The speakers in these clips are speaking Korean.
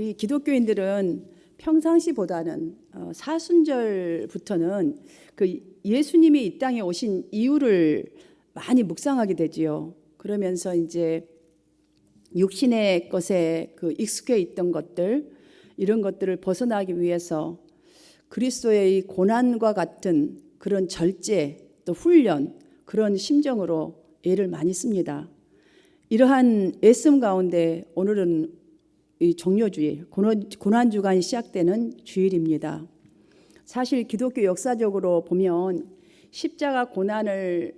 우리 기독교인들은 평상시보다는 사순절부터는 그 예수님이 이 땅에 오신 이유를 많이 묵상하게 되지요. 그러면서 이제 육신의 것에 그 익숙해 있던 것들, 이런 것들을 벗어나기 위해서 그리스도의 고난과 같은 그런 절제 또 훈련, 그런 심정으로 애를 많이 씁니다. 이러한 애씀 가운데 오늘은 이 종료주일, 고난주간이 시작되는 주일입니다. 사실 기독교 역사적으로 보면 십자가 고난을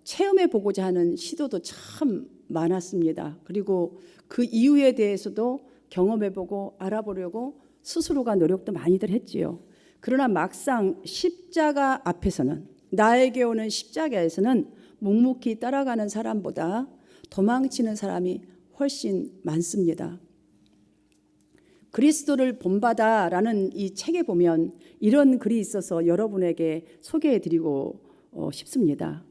체험해 보고자 하는 시도도 참 많았습니다. 그리고 그 이유에 대해서도 경험해 보고 알아보려고 스스로가 노력도 많이들 했지요. 그러나 막상 십자가 앞에서는, 나에게 오는 십자가에서는 묵묵히 따라가는 사람보다 도망치는 사람이 훨씬 많습니다. 그리스도를 본받아라는 이 책에 보면 이런 글이 있어서 여러분에게 소개해드리고 싶습니다.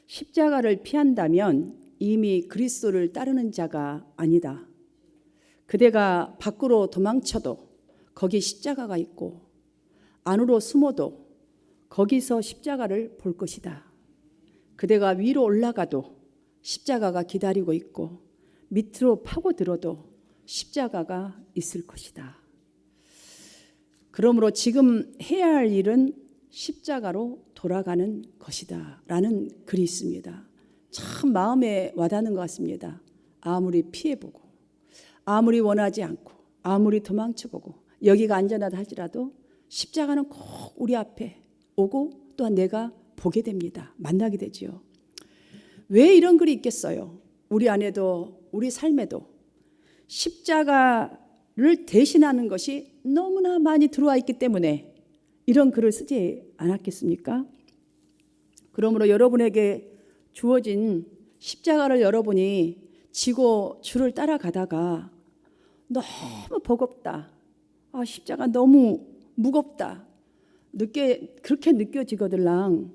십자가를 피한다면 이미 그리스도를 따르는 자가 아니다. 그대가 밖으로 도망쳐도 거기 십자가가 있고 안으로 숨어도 거기서 십자가를 볼 것이다. 그대가 위로 올라가도 십자가가 기다리고 있고 밑으로 파고들어도 십자가가 있을 것이다. 그러므로 지금 해야 할 일은 십자가로 돌아가는 것이다 라는 글이 있습니다. 참 마음에 와닿는 것 같습니다. 아무리 피해보고 아무리 원하지 않고 아무리 도망쳐보고 여기가 안전하다 할지라도 십자가는 꼭 우리 앞에 오고 또한 내가 보게 됩니다. 만나게 되지요. 왜 이런 글이 있겠어요? 우리 안에도 우리 삶에도 십자가를 대신하는 것이 너무나 많이 들어와 있기 때문에 이런 글을 쓰지 않았겠습니까? 그러므로 여러분에게 주어진 십자가를 여러분이 지고 주를 따라가다가 너무 버겁다, 십자가 너무 무겁다, 그렇게 느껴지거들랑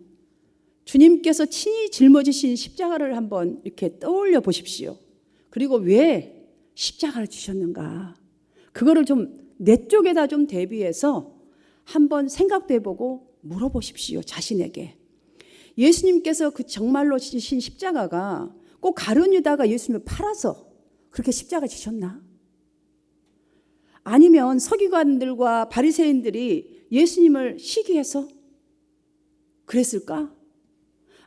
주님께서 친히 짊어지신 십자가를 한번 이렇게 떠올려 보십시오. 그리고 왜 십자가를 주셨는가, 그거를 좀 내 쪽에다 좀 대비해서 한번 생각도 해보고 물어보십시오. 자신에게. 예수님께서 그 정말로 지신 십자가가 꼭 가룟 유다가 예수님을 팔아서 그렇게 십자가 지셨나? 아니면 서기관들과 바리새인들이 예수님을 시기해서 그랬을까?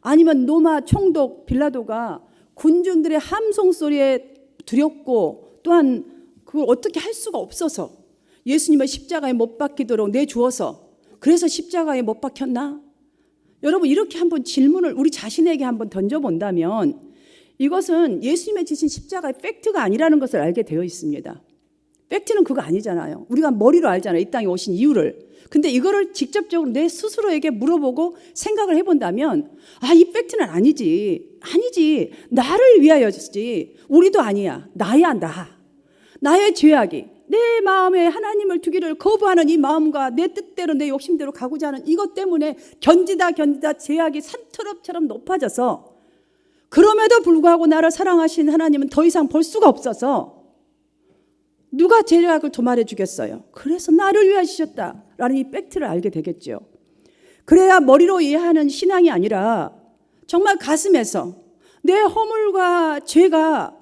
아니면 로마 총독 빌라도가 군중들의 함성 소리에 두렵고 또한 그걸 어떻게 할 수가 없어서 예수님을 십자가에 못 박히도록 내주어서 그래서 십자가에 못 박혔나? 여러분, 이렇게 한번 질문을 우리 자신에게 한번 던져본다면 이것은 예수님의 지신 십자가의 팩트가 아니라는 것을 알게 되어 있습니다. 팩트는 그거 아니잖아요. 우리가 머리로 알잖아요. 이 땅에 오신 이유를. 근데 이거를 직접적으로 내 스스로에게 물어보고 생각을 해본다면 이 팩트는 아니지. 나를 위하여지. 우리도 아니야. 나야 나. 나의 죄악이 내 마음에 하나님을 두기를 거부하는 이 마음과 내 뜻대로 내 욕심대로 가고자 하는 이것 때문에 견디다 죄악이 산트럽처럼 높아져서 그럼에도 불구하고 나를 사랑하신 하나님은 더 이상 볼 수가 없어서 누가 죄악을 도말해 주겠어요? 그래서 나를 위하시셨다라는 이 팩트를 알게 되겠죠. 그래야 머리로 이해하는 신앙이 아니라 정말 가슴에서 내 허물과 죄가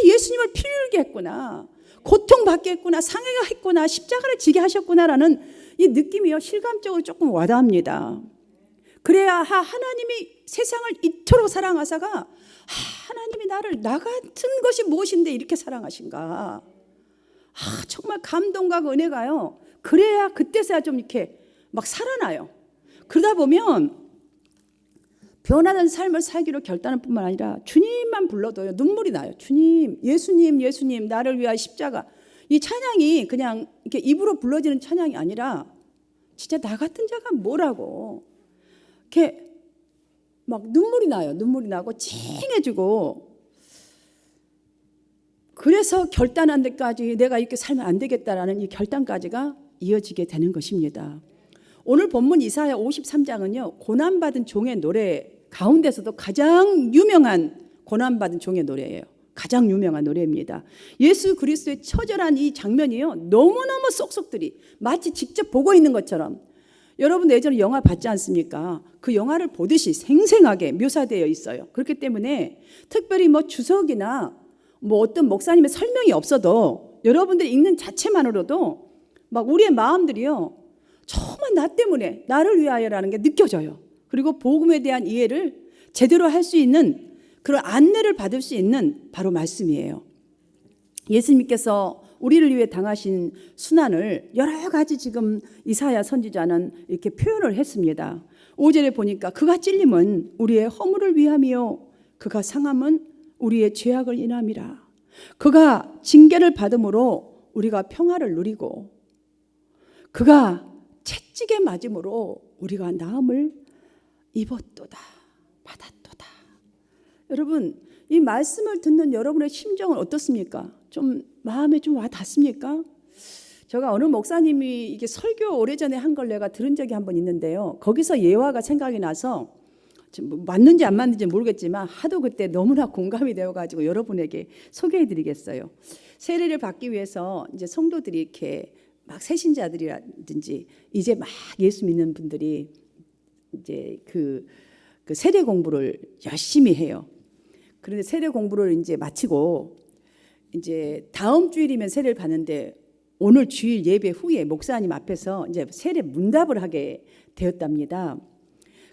예수님을 피 흘게 했구나, 고통받게 했구나, 상해가 했구나, 십자가를 지게 하셨구나라는 이 느낌이요 실감적으로 조금 와닿습니다. 그래야 하나님이 세상을 이토록 사랑하사가 하나님이 나를 나 같은 것이 무엇인데 이렇게 사랑하신가, 정말 감동과 은혜가요. 그래야 그때서야 좀 이렇게 막 살아나요. 그러다 보면 변하는 삶을 살기로 결단할 뿐만 아니라 주님만 불러도요 눈물이 나요. 주님, 예수님, 나를 위하여 십자가. 이 찬양이 그냥 이렇게 입으로 불러지는 찬양이 아니라 진짜 나 같은 자가 뭐라고 이렇게 막 눈물이 나고 찡해지고, 그래서 결단한 데까지 내가 이렇게 살면 안 되겠다라는 이 결단까지가 이어지게 되는 것입니다. 오늘 본문 이사야 53장은요 고난받은 종의 노래 가운데서도 가장 유명한 고난받은 종의 노래예요. 가장 유명한 노래입니다. 예수 그리스도의 처절한 이 장면이요, 너무너무 쏙쏙들이 마치 직접 보고 있는 것처럼, 여러분 예전에 영화 봤지 않습니까? 그 영화를 보듯이 생생하게 묘사되어 있어요. 그렇기 때문에 특별히 뭐 주석이나 뭐 어떤 목사님의 설명이 없어도 여러분들이 읽는 자체만으로도 막 우리의 마음들이요, 정말 나 때문에, 나를 위하여라는 게 느껴져요. 그리고 복음에 대한 이해를 제대로 할 수 있는 그런 안내를 받을 수 있는 바로 말씀이에요. 예수님께서 우리를 위해 당하신 순환을 여러 가지 지금 이사야 선지자는 이렇게 표현을 했습니다. 5절에 보니까 그가 찔림은 우리의 허물을 위함이요 그가 상함은 우리의 죄악을 인함이라. 그가 징계를 받음으로 우리가 평화를 누리고 그가 채찍에 맞음으로 우리가 나음을 입었도다, 받았도다. 여러분, 이 말씀을 듣는 여러분의 심정은 어떻습니까? 좀 마음에 좀 와 닿습니까? 제가 어느 목사님이 이게 설교 오래전에 한 걸 내가 들은 적이 한 번 있는데요. 거기서 예화가 생각이 나서 맞는지 안 맞는지 모르겠지만 하도 그때 너무나 공감이 되어가지고 여러분에게 소개해드리겠어요. 세례를 받기 위해서 이제 성도들이 이렇게 막 새신자들이라든지 이제 막 예수 믿는 분들이 이제 그 세례 공부를 열심히 해요. 그런데 세례 공부를 이제 마치고 이제 다음 주일이면 세례를 받는데 오늘 주일 예배 후에 목사님 앞에서 이제 세례 문답을 하게 되었답니다.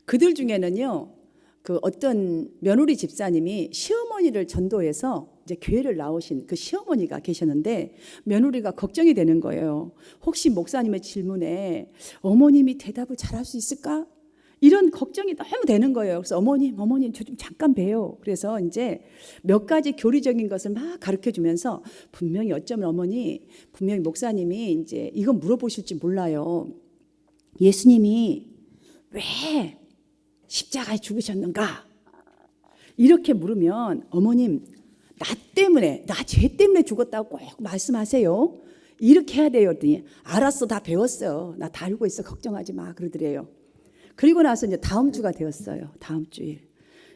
그들 중에는요, 그 어떤 며느리 집사님이 시어머니를 전도해서 이제 교회를 나오신 그 시어머니가 계셨는데 며느리가 걱정이 되는 거예요. 혹시 목사님의 질문에 어머님이 대답을 잘할 수 있을까? 이런 걱정이 너무 되는 거예요. 그래서 어머님 저 좀 잠깐 봬요. 그래서 이제 몇 가지 교리적인 것을 막 가르쳐 주면서 분명히 어쩌면 어머니, 분명히 목사님이 이제 이건 물어보실지 몰라요. 예수님이 왜 십자가에 죽으셨는가? 이렇게 물으면 어머님, 나 때문에, 나 죄 때문에 죽었다고 꼭 말씀하세요. 이렇게 해야 돼요. 그랬더니 알았어, 다 배웠어요. 나 다 알고 있어. 걱정하지 마. 그러더래요. 그리고 나서 이제 다음 주가 되었어요. 다음 주일.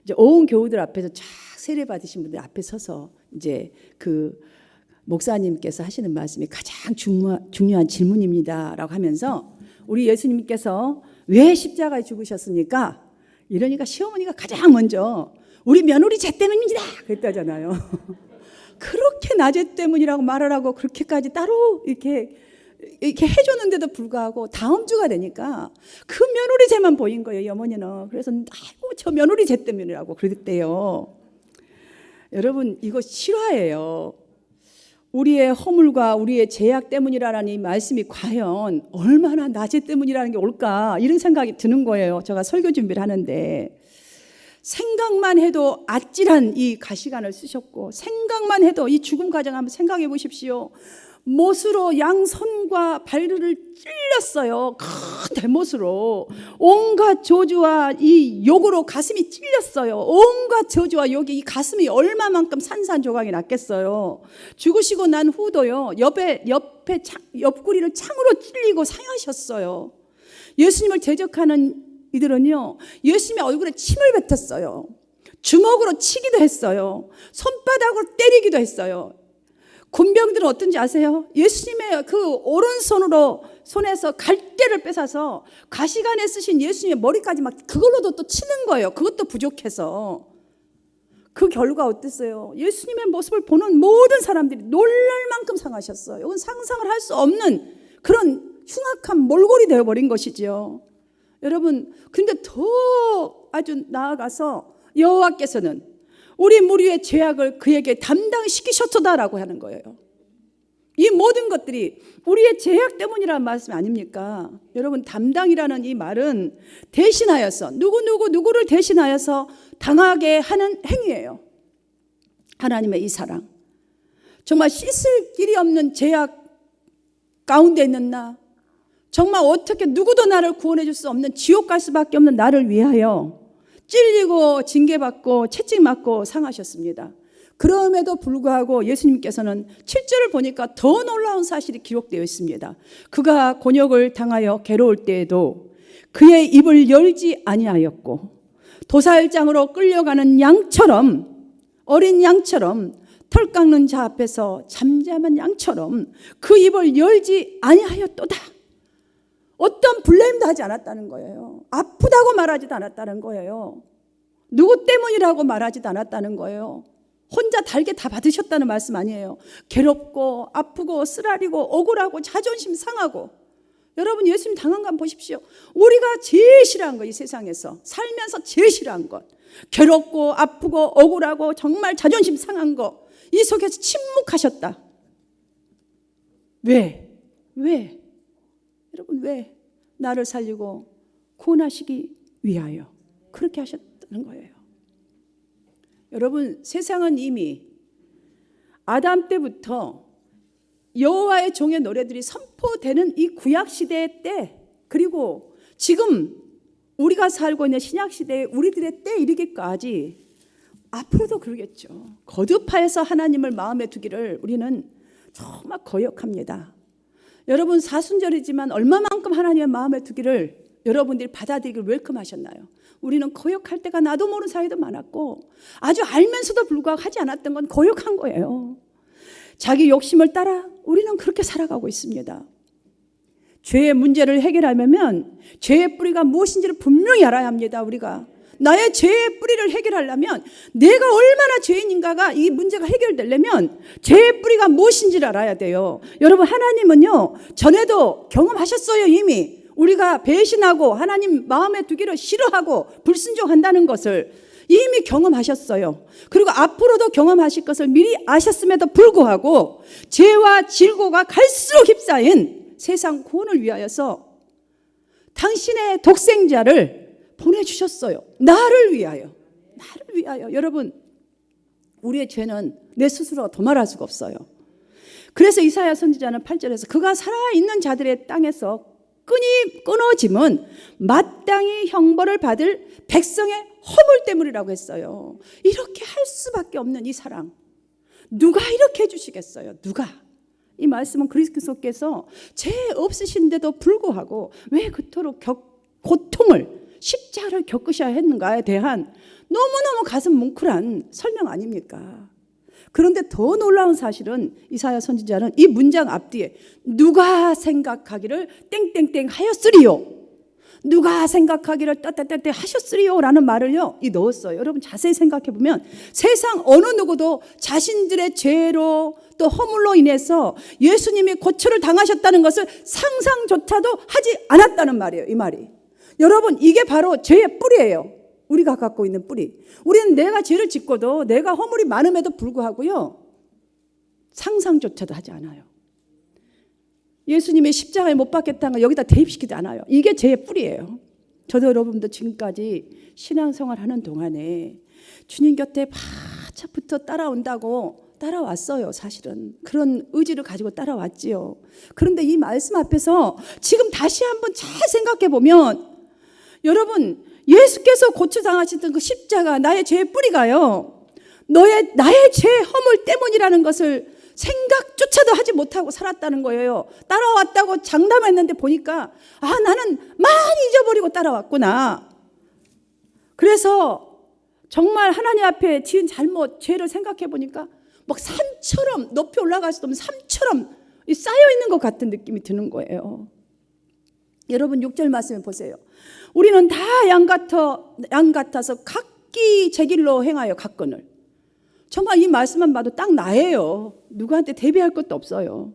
이제 온 교우들 앞에서 쫙 세례 받으신 분들 앞에 서서 이제 그 목사님께서 하시는 말씀이 가장 중요한 질문입니다라고 하면서 우리 예수님께서 왜 십자가에 죽으셨습니까? 이러니까 시어머니가 가장 먼저 우리 며느리 죄 때문입니다. 그랬다잖아요. 그렇게 나 죄 때문이라고 말을 하고 그렇게까지 따로 이렇게 해줬는데도 불구하고 다음 주가 되니까 그 며느리 죄만 보인 거예요, 이 어머니는. 그래서 아이고 저 며느리 죄 때문이라고 그랬대요. 여러분, 이거 실화예요. 우리의 허물과 우리의 죄악 때문이라는 이 말씀이 과연 얼마나 나 죄 때문이라는 게 올까, 이런 생각이 드는 거예요. 제가 설교 준비를 하는데 생각만 해도 아찔한 이 가시관을 쓰셨고, 생각만 해도 이 죽음 과정 한번 생각해 보십시오. 못으로 양손과 발을 찔렸어요. 큰 대못으로 온갖 저주와 이 욕으로 가슴이 찔렸어요. 온갖 저주와 욕이 이 가슴이 얼마만큼 산산조각이 났겠어요. 죽으시고 난 후도요, 옆구리를 창으로 찔리고 상하셨어요. 예수님을 대적하는 이들은요, 예수님의 얼굴에 침을 뱉었어요. 주먹으로 치기도 했어요. 손바닥으로 때리기도 했어요. 군병들은 어떤지 아세요? 예수님의 그 손에서 갈대를 뺏어서 가시관에 쓰신 예수님의 머리까지 막 그걸로도 또 치는 거예요. 그것도 부족해서. 그 결과 어땠어요? 예수님의 모습을 보는 모든 사람들이 놀랄 만큼 상하셨어요. 이건 상상을 할 수 없는 그런 흉악한 몰골이 되어버린 것이죠. 여러분, 근데 더 아주 나아가서 여호와께서는 우리 무리의 죄악을 그에게 담당시키셨도다라고 하는 거예요. 이 모든 것들이 우리의 죄악 때문이라는 말씀 아닙니까? 여러분, 담당이라는 이 말은 대신하여서 누구를 대신하여서 당하게 하는 행위예요. 하나님의 이 사랑, 정말 씻을 길이 없는 죄악 가운데 있는 나, 정말 어떻게 누구도 나를 구원해 줄 수 없는 지옥 갈 수밖에 없는 나를 위하여 찔리고 징계받고 채찍맞고 상하셨습니다. 그럼에도 불구하고 예수님께서는 7절을 보니까 더 놀라운 사실이 기록되어 있습니다. 그가 곤욕을 당하여 괴로울 때에도 그의 입을 열지 아니하였고 도살장으로 끌려가는 양처럼, 어린 양처럼 털 깎는 자 앞에서 잠잠한 양처럼 그 입을 열지 아니하였도다. 어떤 블레임도 하지 않았다는 거예요. 아프다고 말하지도 않았다는 거예요. 누구 때문이라고 말하지도 않았다는 거예요. 혼자 달게 다 받으셨다는 말씀 아니에요. 괴롭고 아프고 쓰라리고 억울하고 자존심 상하고. 여러분 예수님 당한 거 보십시오. 우리가 제일 싫어한 거, 이 세상에서 살면서 제일 싫어한 것, 괴롭고 아프고 억울하고 정말 자존심 상한 거, 이 속에서 침묵하셨다. 왜? 여러분 왜? 나를 살리고 구원하시기 위하여 그렇게 하셨다는 거예요. 여러분 세상은 이미 아담 때부터 여호와의 종의 노래들이 선포되는 이 구약시대의 때, 그리고 지금 우리가 살고 있는 신약시대의 우리들의 때 이르기까지 앞으로도 그러겠죠. 거듭하여서 하나님을 마음에 두기를 우리는 정말 거역합니다. 여러분 사순절이지만 얼마만큼 하나님의 마음에 두기를 여러분들이 받아들이기를 웰컴하셨나요? 우리는 거역할 때가 나도 모르는 사이도 많았고, 아주 알면서도 불구하고 하지 않았던 건 거역한 거예요. 자기 욕심을 따라 우리는 그렇게 살아가고 있습니다. 죄의 문제를 해결하려면 죄의 뿌리가 무엇인지를 분명히 알아야 합니다. 우리가 나의 죄의 뿌리를 해결하려면, 내가 얼마나 죄인인가가 이 문제가 해결되려면 죄의 뿌리가 무엇인지를 알아야 돼요. 여러분 하나님은요 전에도 경험하셨어요. 이미 우리가 배신하고 하나님 마음에 두기를 싫어하고 불순종한다는 것을 이미 경험하셨어요. 그리고 앞으로도 경험하실 것을 미리 아셨음에도 불구하고 죄와 질고가 갈수록 휩싸인 세상 구원을 위하여서 당신의 독생자를 보내주셨어요. 나를 위하여. 여러분 우리의 죄는 내 스스로가 도말할 수가 없어요. 그래서 이사야 선지자는 8절에서 그가 살아있는 자들의 땅에서 끈이 끊어짐은 마땅히 형벌을 받을 백성의 허물 때문이라고 했어요. 이렇게 할 수밖에 없는 이 사랑, 누가 이렇게 해주시겠어요? 누가? 이 말씀은 그리스도께서 죄 없으신데도 불구하고 왜 그토록 고통을, 십자가를 겪으셔야 했는가에 대한 너무너무 가슴 뭉클한 설명 아닙니까? 그런데 더 놀라운 사실은 이사야 선지자는 이 문장 앞뒤에 누가 생각하기를 땡땡땡 하였으리요, 누가 생각하기를 따따따따 하셨으리요 라는 말을요 넣었어요. 여러분 자세히 생각해 보면 세상 어느 누구도 자신들의 죄로 또 허물로 인해서 예수님이 고초를 당하셨다는 것을 상상조차도 하지 않았다는 말이에요. 이 말이, 여러분 이게 바로 죄의 뿌리예요. 우리가 갖고 있는 뿌리. 우리는 내가 죄를 짓고도 내가 허물이 많음에도 불구하고요 상상조차도 하지 않아요. 예수님의 십자가에 못 박혔다는 걸 여기다 대입시키지 않아요. 이게 죄의 뿌리예요. 저도 여러분도 지금까지 신앙생활 하는 동안에 주님 곁에 바짝 붙어 따라온다고 따라왔어요. 사실은 그런 의지를 가지고 따라왔지요. 그런데 이 말씀 앞에서 지금 다시 한번 잘 생각해 보면, 여러분 예수께서 고초당하셨던 그 십자가, 나의 죄의 뿌리가요 나의 죄 허물 때문이라는 것을 생각조차도 하지 못하고 살았다는 거예요. 따라왔다고 장담했는데 보니까 나는 많이 잊어버리고 따라왔구나. 그래서 정말 하나님 앞에 지은 잘못, 죄를 생각해 보니까 막 산처럼, 높이 올라갈 수도 없는 산처럼 쌓여있는 것 같은 느낌이 드는 거예요. 여러분 6절 말씀을 보세요. 우리는 다 양 같아서 각기 제 길로 행하여 갔거늘. 정말 이 말씀만 봐도 딱 나예요. 누구한테 대비할 것도 없어요.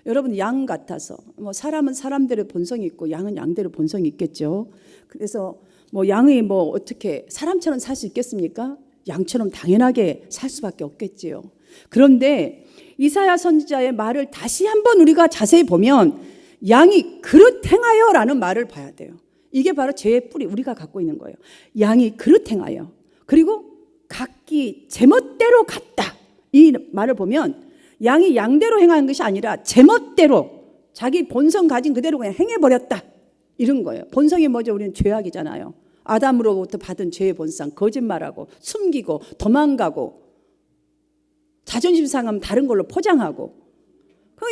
여러분 양 같아서, 사람은 사람대로 본성이 있고 양은 양대로 본성이 있겠죠. 그래서 양이 어떻게 사람처럼 살 수 있겠습니까? 양처럼 당연하게 살 수밖에 없겠지요. 그런데 이사야 선지자의 말을 다시 한번 우리가 자세히 보면 양이 그릇 행하여 라는 말을 봐야 돼요. 이게 바로 죄의 뿌리, 우리가 갖고 있는 거예요. 양이 그릇 행하여, 그리고 각기 제멋대로 갔다. 이 말을 보면 양이 양대로 행하는 것이 아니라 제멋대로 자기 본성 가진 그대로 그냥 행해버렸다, 이런 거예요. 본성이 뭐죠? 우리는 죄악이잖아요. 아담으로부터 받은 죄의 본성, 거짓말하고 숨기고 도망가고 자존심 상하면 다른 걸로 포장하고,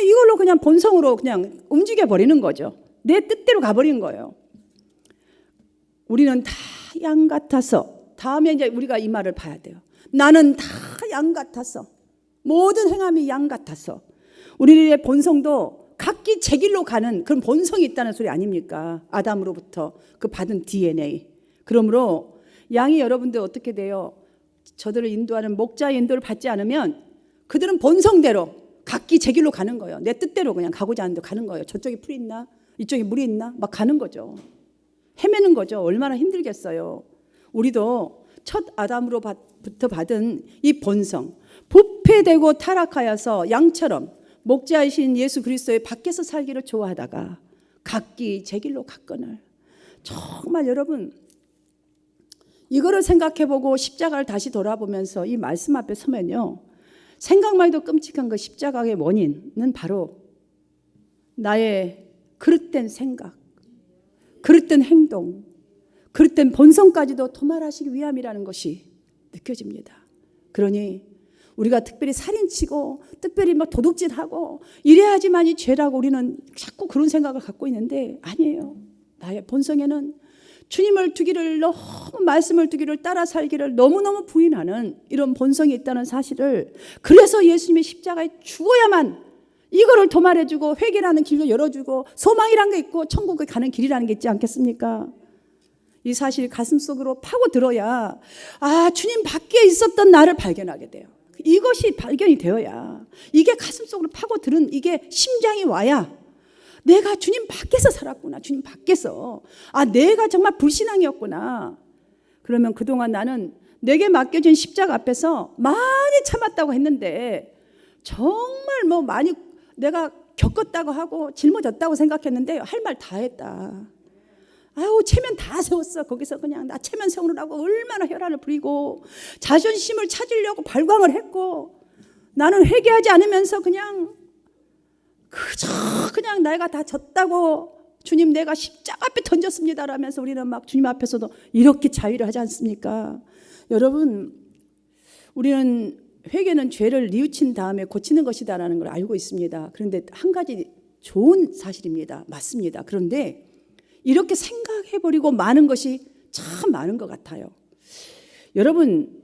이걸로 그냥 본성으로 그냥 움직여버리는 거죠. 내 뜻대로 가버리는 거예요. 우리는 다 양 같아서, 다음에 이제 우리가 이 말을 봐야 돼요. 나는 다 양 같아서 모든 행함이 양 같아서 우리의 본성도 각기 제 길로 가는 그런 본성이 있다는 소리 아닙니까? 아담으로부터 그 받은 DNA. 그러므로 양이 여러분들 어떻게 돼요? 저들을 인도하는 목자의 인도를 받지 않으면 그들은 본성대로 각기 제 길로 가는 거예요. 내 뜻대로 그냥 가고자 하는 데 가는 거예요. 저쪽에 풀이 있나? 이쪽에 물이 있나? 막 가는 거죠. 헤매는 거죠. 얼마나 힘들겠어요. 우리도 첫 아담으로부터 받은 이 본성, 부패되고 타락하여서 양처럼 목자이신 예수 그리스도의 밖에서 살기를 좋아하다가 각기 제 길로 갔거늘. 정말 여러분 이거를 생각해보고 십자가를 다시 돌아보면서 이 말씀 앞에 서면요, 생각만 해도 끔찍한 그 십자가의 원인은 바로 나의 그릇된 생각, 그릇된 행동, 그릇된 본성까지도 도말하시기 위함이라는 것이 느껴집니다. 그러니 우리가 특별히 살인치고 특별히 막 도둑질하고 이래야지만이 죄라고 우리는 자꾸 그런 생각을 갖고 있는데 아니에요. 나의 본성에는 주님을 두기를, 너무 말씀을 두기를, 따라 살기를 너무너무 부인하는 이런 본성이 있다는 사실을, 그래서 예수님이 십자가에 죽어야만 이거를 도말해주고 회개라는 길을 열어주고 소망이란 게 있고 천국에 가는 길이라는 게 있지 않겠습니까? 이 사실이 가슴속으로 파고들어야 주님 밖에 있었던 나를 발견하게 돼요. 이것이 발견이 되어야, 이게 가슴속으로 파고드는 이게 심장이 와야 내가 주님 밖에서 살았구나. 주님 밖에서. 내가 정말 불신앙이었구나. 그러면 그동안 나는 내게 맡겨진 십자가 앞에서 많이 참았다고 했는데 정말 많이 내가 겪었다고 하고 짊어졌다고 생각했는데 할 말 다 했다. 체면 다 세웠어. 거기서 그냥 나 체면 세우느라고 얼마나 혈안을 부리고 자존심을 찾으려고 발광을 했고, 나는 회개하지 않으면서 그냥 내가 다 졌다고, 주님 내가 십자가 앞에 던졌습니다 라면서 우리는 막 주님 앞에서도 이렇게 자위를 하지 않습니까? 여러분, 우리는 회개는 죄를 뉘우친 다음에 고치는 것이다라는 걸 알고 있습니다. 그런데 한 가지 좋은 사실입니다. 맞습니다. 그런데 이렇게 생각해버리고 많은 것이 참 많은 것 같아요. 여러분,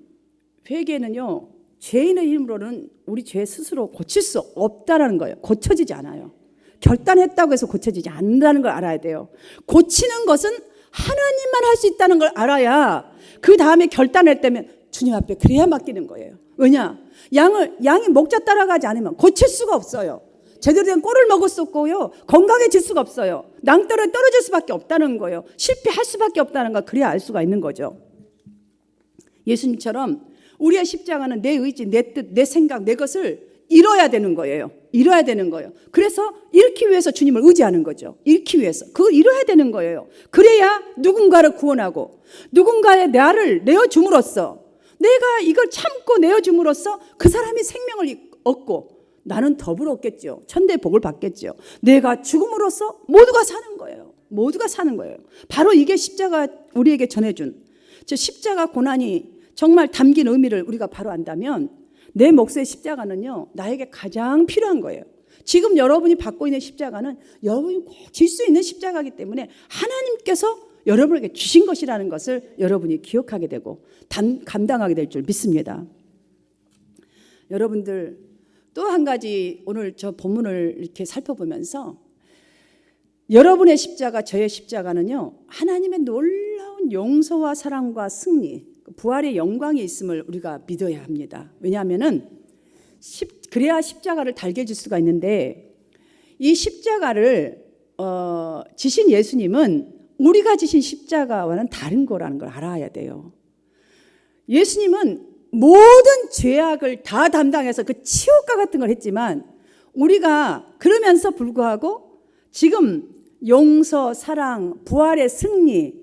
회개는요, 죄인의 힘으로는 우리 죄 스스로 고칠 수 없다라는 거예요. 고쳐지지 않아요. 결단했다고 해서 고쳐지지 않는다는 걸 알아야 돼요. 고치는 것은 하나님만 할 수 있다는 걸 알아야 그 다음에 결단할 때면 주님 앞에 그래야 맡기는 거예요. 왜냐? 양이 목자 따라가지 않으면 고칠 수가 없어요. 제대로 된 꼴을 먹을 수 없고요, 건강해질 수가 없어요. 낭떠러에 떨어질 수밖에 없다는 거예요. 실패할 수밖에 없다는 걸 그래야 알 수가 있는 거죠. 예수님처럼 우리의 십자가는 내 의지, 내 뜻, 내 생각, 내 것을 이뤄야 되는 거예요. 이뤄야 되는 거예요. 그래서 잃기 위해서 주님을 의지하는 거죠. 잃기 위해서. 그걸 이뤄야 되는 거예요. 그래야 누군가를 구원하고 누군가의 나를 내어줌으로써, 내가 이걸 참고 내어줌으로써 그 사람이 생명을 얻고 나는 더불어 얻겠죠. 천대의 복을 받겠죠. 내가 죽음으로써 모두가 사는 거예요. 모두가 사는 거예요. 바로 이게 십자가 우리에게 전해준, 십자가 고난이 정말 담긴 의미를 우리가 바로 안다면 내 몫의 십자가는요, 나에게 가장 필요한 거예요. 지금 여러분이 받고 있는 십자가는 여러분이 꼭 질 수 있는 십자가이기 때문에 하나님께서 여러분에게 주신 것이라는 것을 여러분이 기억하게 되고 감당하게 될 줄 믿습니다. 여러분들, 또 한 가지 오늘 저 본문을 이렇게 살펴보면서 여러분의 십자가, 저의 십자가는요, 하나님의 놀라운 용서와 사랑과 승리, 부활의 영광이 있음을 우리가 믿어야 합니다. 왜냐하면은 그래야 십자가를 달게 해줄 수가 있는데, 이 십자가를 지신 예수님은 우리가 지신 십자가와는 다른 거라는 걸 알아야 돼요. 예수님은 모든 죄악을 다 담당해서 그 치욕과 같은 걸 했지만, 우리가 그러면서 불구하고 지금 용서, 사랑, 부활의 승리,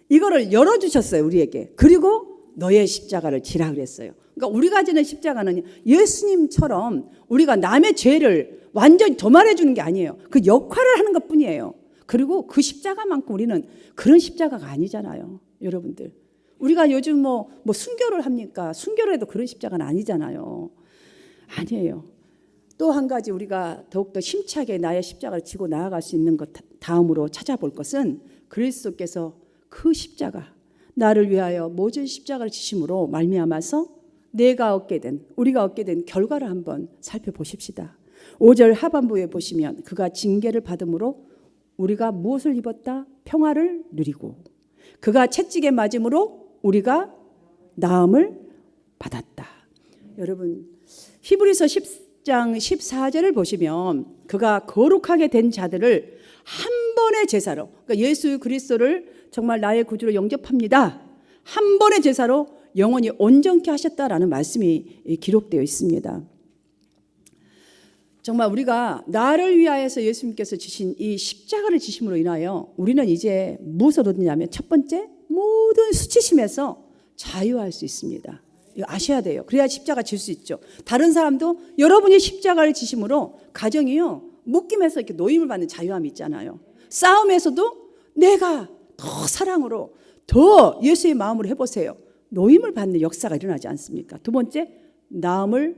이거를 열어주셨어요, 우리에게. 그리고 너의 십자가를 지라 그랬어요. 그러니까 우리가 지는 십자가는 예수님처럼 우리가 남의 죄를 완전히 도말해 주는 게 아니에요. 그 역할을 하는 것 뿐이에요. 그리고 그 십자가만큼 우리는 그런 십자가가 아니잖아요, 여러분들. 우리가 요즘 뭐 순교를 합니까? 순교를 해도 그런 십자가는 아니잖아요. 아니에요. 또 한 가지 우리가 더욱더 심차게 나의 십자가를 지고 나아갈 수 있는 것 다음으로 찾아볼 것은, 그리스도께서 그 십자가, 나를 위하여 모든 십자가를 지심으로 말미암아서 우리가 얻게 된 결과를 한번 살펴보십시다. 5절 하반부에 보시면 그가 징계를 받음으로 우리가 무엇을 입었다? 평화를 누리고 그가 채찍에 맞음으로 우리가 나음을 받았다. 여러분 히브리서 10장 14절을 보시면 그가 거룩하게 된 자들을 한 번의 제사로, 그러니까 예수 그리스도를 정말 나의 구주로 영접합니다. 한 번의 제사로 영원히 온전케 하셨다라는 말씀이 기록되어 있습니다. 정말 우리가 나를 위하여서 예수님께서 지신 이 십자가를 지심으로 인하여 우리는 이제 무엇을 얻느냐면 첫 번째, 모든 수치심에서 자유할 수 있습니다. 이거 아셔야 돼요. 그래야 십자가 질 수 있죠. 다른 사람도 여러분이 십자가를 지심으로 가정이요, 묶임에서 이렇게 노임을 받는 자유함이 있잖아요. 싸움에서도 내가 더 사랑으로 더 예수의 마음으로 해보세요. 노임을 받는 역사가 일어나지 않습니까? 두 번째, 나음을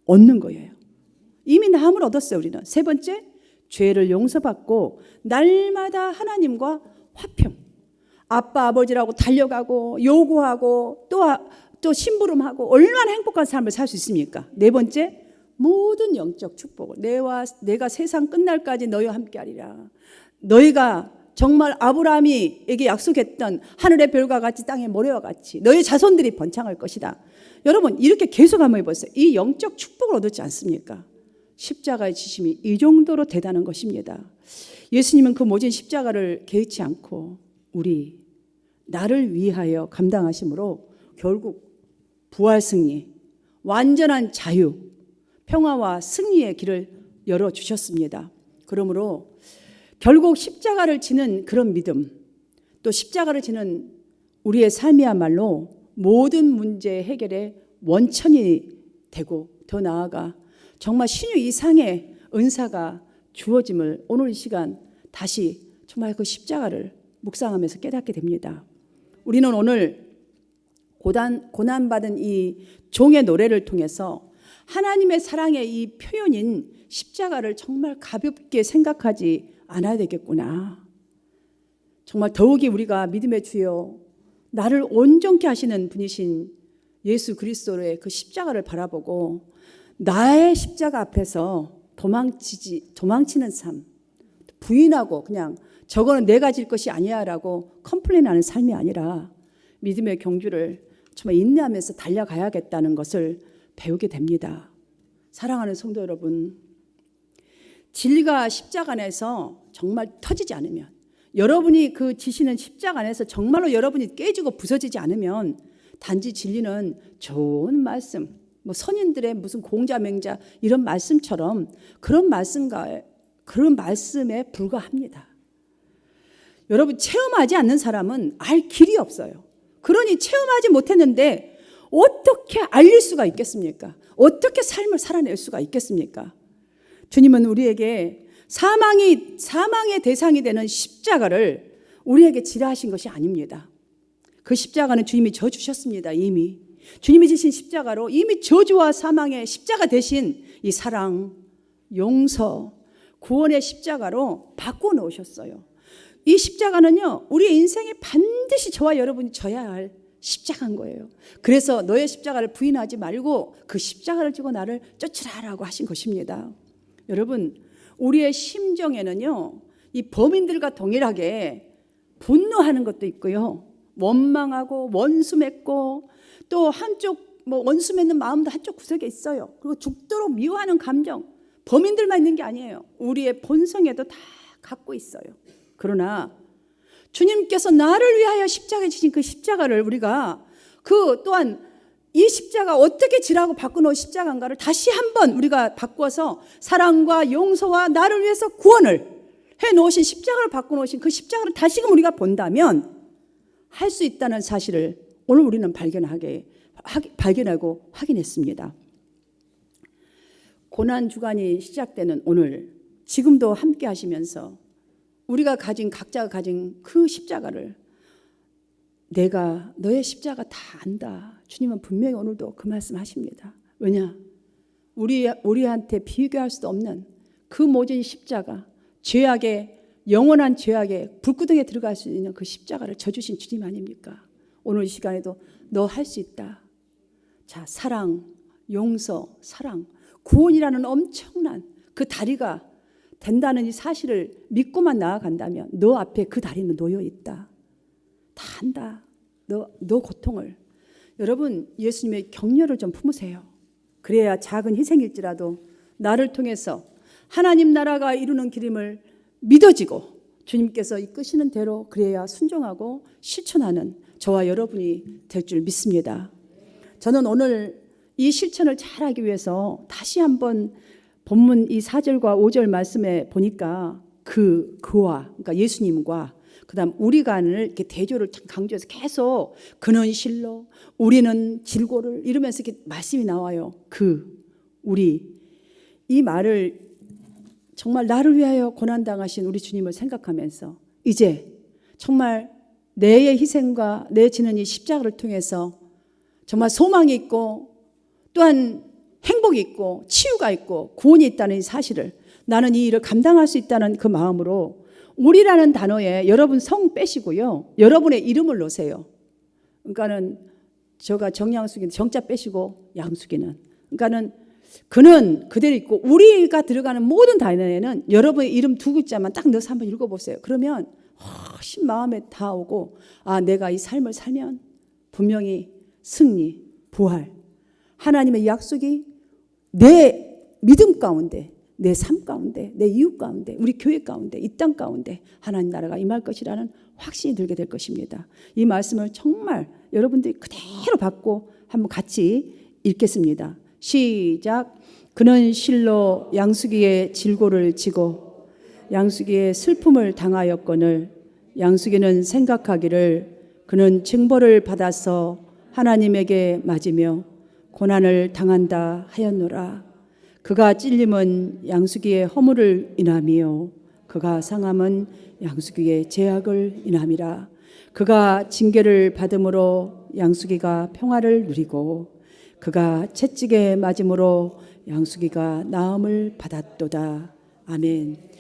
얻는 거예요. 이미 나음을 얻었어요, 우리는. 세 번째, 죄를 용서받고 날마다 하나님과 화평. 아빠, 아버지라고 달려가고 요구하고 또 심부름하고 얼마나 행복한 삶을 살 수 있습니까? 네 번째, 모든 영적 축복을 내가 세상 끝날까지 너희와 함께하리라. 너희가 정말 아브라함이에게 약속했던 하늘의 별과 같이 땅의 모래와 같이 너희 자손들이 번창할 것이다. 여러분 이렇게 계속 한번 해보세요. 이 영적 축복을 얻었지 않습니까? 십자가의 지심이 이 정도로 대단한 것입니다. 예수님은 그 모진 십자가를 개의치 않고 나를 위하여 감당하심으로 결국 부활 승리, 완전한 자유, 평화와 승리의 길을 열어주셨습니다. 그러므로 결국 십자가를 지는 그런 믿음, 또 십자가를 지는 우리의 삶이야말로 모든 문제 해결의 원천이 되고 더 나아가 정말 신유 이상의 은사가 주어짐을 오늘 이 시간 다시 정말 그 십자가를 묵상하면서 깨닫게 됩니다. 우리는 오늘 고난받은 이 종의 노래를 통해서 하나님의 사랑의 이 표현인 십자가를 정말 가볍게 생각하지 않아야 되겠구나. 정말 더욱이 우리가 믿음의 주여 나를 온전케 하시는 분이신 예수 그리스도의 그 십자가를 바라보고 나의 십자가 앞에서 도망치는 삶, 부인하고 그냥 저거는 내가 질 것이 아니야 라고 컴플레인하는 삶이 아니라 믿음의 경주를 정말 인내하면서 달려가야겠다는 것을 배우게 됩니다. 사랑하는 성도 여러분, 진리가 십자가 안에서 정말 터지지 않으면, 여러분이 그 지시는 십자가 안에서 정말로 여러분이 깨지고 부서지지 않으면 단지 진리는 좋은 말씀, 선인들의 무슨 공자맹자 이런 말씀처럼 그런 말씀에 불과합니다. 여러분 체험하지 않는 사람은 알 길이 없어요. 그러니 체험하지 못했는데 어떻게 알릴 수가 있겠습니까? 어떻게 삶을 살아낼 수가 있겠습니까? 주님은 우리에게 사망의 대상이 되는 십자가를 우리에게 지라하신 것이 아닙니다. 그 십자가는 주님이 져주셨습니다. 이미 주님이 지신 십자가로 이미 저주와 사망의 십자가 대신 이 사랑, 용서, 구원의 십자가로 바꿔놓으셨어요. 이 십자가는요, 우리의 인생에 반드시 저와 여러분이 져야 할 십자가인 거예요. 그래서 너의 십자가를 부인하지 말고 그 십자가를 지고 나를 쫓으라라고 하신 것입니다. 여러분, 우리의 심정에는요, 이 범인들과 동일하게 분노하는 것도 있고요, 원망하고 원수 맺고 또 한쪽 원수 맺는 마음도 한쪽 구석에 있어요. 그리고 죽도록 미워하는 감정, 범인들만 있는 게 아니에요. 우리의 본성에도 다 갖고 있어요. 그러나 주님께서 나를 위하여 십자가에 지신 그 십자가를 우리가 또한 이 십자가 어떻게 지라고 바꿔놓은 십자가인가를 다시 한번 우리가 바꿔서 사랑과 용서와 나를 위해서 구원을 해놓으신 십자가를 바꿔놓으신 그 십자가를 다시금 우리가 본다면 할 수 있다는 사실을 오늘 우리는 발견하고 확인했습니다. 고난 주간이 시작되는 오늘, 지금도 함께 하시면서 우리가 각자가 가진 그 십자가를 내가 너의 십자가 다 안다. 주님은 분명히 오늘도 그 말씀하십니다. 왜냐? 우리한테 비교할 수도 없는 그 모진 십자가, 영원한 죄악의 불구덩이에 들어갈 수 있는 그 십자가를 져주신 주님 아닙니까? 오늘 이 시간에도 너 할 수 있다. 자, 사랑, 용서, 사랑, 구원이라는 엄청난 그 다리가 된다는 이 사실을 믿고만 나아간다면 너 앞에 그 다리는 놓여 있다. 다 한다. 너 고통을. 여러분, 예수님의 격려를 좀 품으세요. 그래야 작은 희생일지라도 나를 통해서 하나님 나라가 이루는 길임을 믿어지고 주님께서 이끄시는 대로 그래야 순종하고 실천하는 저와 여러분이 될 줄 믿습니다. 저는 오늘 이 실천을 잘하기 위해서 다시 한번 본문 이 4절과 5절 말씀에 보니까 그와 그러니까 예수님과 그다음 우리간을 이렇게 대조를 강조해서 계속 그는 실로 우리는 질고를 이러면서 이렇게 말씀이 나와요. 우리 이 말을 정말 나를 위하여 고난당하신 우리 주님을 생각하면서 이제 정말 내의 희생과 내 지는 이 십자가를 통해서 정말 소망이 있고 또한 행복이 있고 치유가 있고 구원이 있다는 이 사실을 나는 이 일을 감당할 수 있다는 그 마음으로 우리라는 단어에 여러분 성 빼시고요. 여러분의 이름을 넣으세요. 그러니까는 제가 정양숙인데 정자 빼시고 양숙이는 그러니까는 그는 그대로 있고 우리가 들어가는 모든 단어에는 여러분의 이름 두 글자만 딱 넣어서 한번 읽어보세요. 그러면 훨씬 마음에 닿아오고 아 내가 이 삶을 살면 분명히 승리, 부활 하나님의 약속이 내 믿음 가운데 내 삶 가운데 내 이웃 가운데 우리 교회 가운데 이 땅 가운데 하나님 나라가 임할 것이라는 확신이 들게 될 것입니다. 이 말씀을 정말 여러분들이 그대로 받고 한번 같이 읽겠습니다. 시작. 그는 실로 양수기의 질고를 지고 양수기의 슬픔을 당하였거늘 양수기는 생각하기를 그는 징벌을 받아서 하나님에게 맞으며 고난을 당한다 하였노라. 그가 찔림은 양수기의 허물을 인함이요 그가 상함은 양수기의 죄악을 인함이라. 그가 징계를 받음으로 양수기가 평화를 누리고 그가 채찍에 맞음으로 양수기가 나음을 받았도다. 아멘.